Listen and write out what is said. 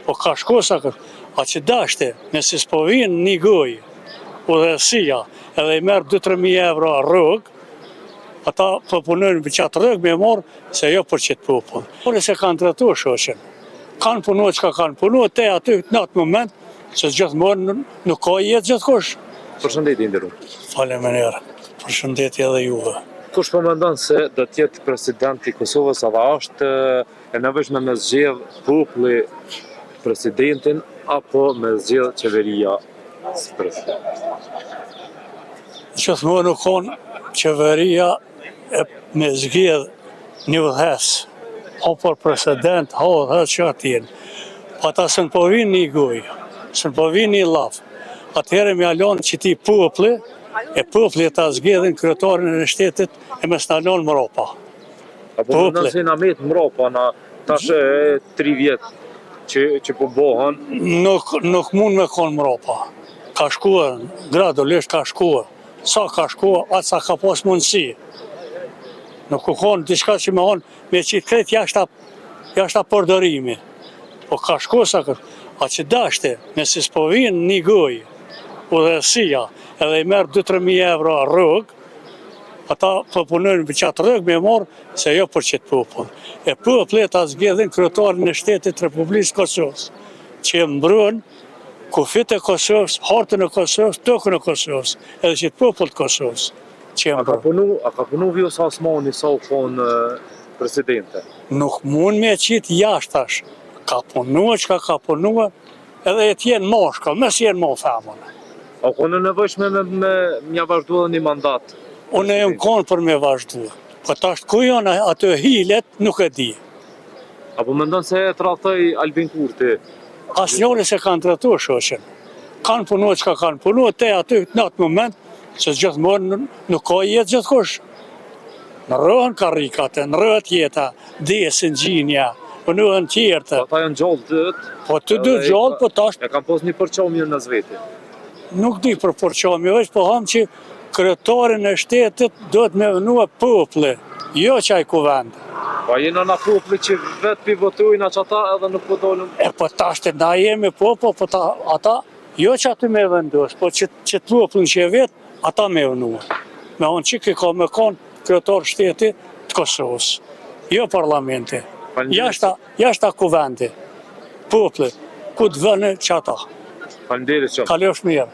Po ka shku sa këtë, a që dashte, nëse s'po vinë një gojë, udhëhesia, edhe i merë 2-3.000 euro rrugë, ata po punojnë për qatë rrugë me morë, se jo për qëtë popull. Por e se kanë të ratu shoqen, kanë punu që ka kanë punu, te aty në atë moment, se gjithmonë nuk ka jetë gjithkush. Përshëndetje nderuar. Faleminderit, përshëndetje edhe juve. Kush po mendon se do të jetë presidenti i Kosovës, apo është e nevojshme me zgjedh populli presidentin apo me zgjedh qeveria së presidentit? Gjithmonë nuk konë qeveria me zgjedh një udhëhes, o për president, o udhëhes që atjen. Ata se në po vinë një gojë, se në po vinë një lafë. Atëherë me alon që ti populli, e populli ta zgjedhin kryetarin e shtetit e me s'nalon mropa. Apo mendon se na met mropa na tash 3 vjet që po bëhen? Nuk mund me konë mropa. Ka shkuar, gradualisht ka shkuar. Sa ka shkuar, atë sa ka pas mundësi. Nuk u konë diçka që me honë me qitë kretë jashta përdorimi. Po ka shkuar sa këtë. A që dashte, nëse s'po vinë një gojë, udhëhesia, edhe i merë 2-3.000 euro rrugë, ata po punojnë për qatë rrugë me morë, se jo për qëtë popull. E populli ta zgjedhin kryetarin e shtetit Republikës Kosovës, që e mbron kufit e Kosovës, hartën e Kosovës, tokën e Kosovës, edhe qëtë popull të Kosovës. A ka punu Vjosa Osmani sa u konë presidente? Nuk mund me qitë jashtash. Ka punua që ka punua, edhe e t'jenë moshka, mes jenë mo femën. A konë nevojshme me mja vazhdu dhe një mandat? Unë e më konë për me vazhdu. Po tashtë ku janë atë hilet, nuk e di. Apo mendon se e tradhtoi Albin Kurti? Asnjëri se kanë tratu shoqen. Kanë punua që ka kanë punua, te aty në atë moment, se gjithmonë nuk ka jetë gjithkush. Në rrën karikate, në rrët jeta, desin gjinja, punuën tjertë. Ata janë gjallë dët. Po të dy gjallë, po tash. E kam pos një përqamje në zveti. Nuk di për përqamje, veç po ham që kryetarin e shtetit do të me vënua populli, jo qaj kuvend. Pa jena na populli që vetë pivotojnë që ata edhe nuk po dolën. E po tash të na jemi popull, po ata, jo që aty me vendos, po që të popullin që e vetë, ata me vënua. Me onë që ka me konë kryetar shteti të Kosovës, jo parlamenti. Jashta kuvendi, populli, ku të vënë që ata. Faleminderit shumë. Kalosh mirë.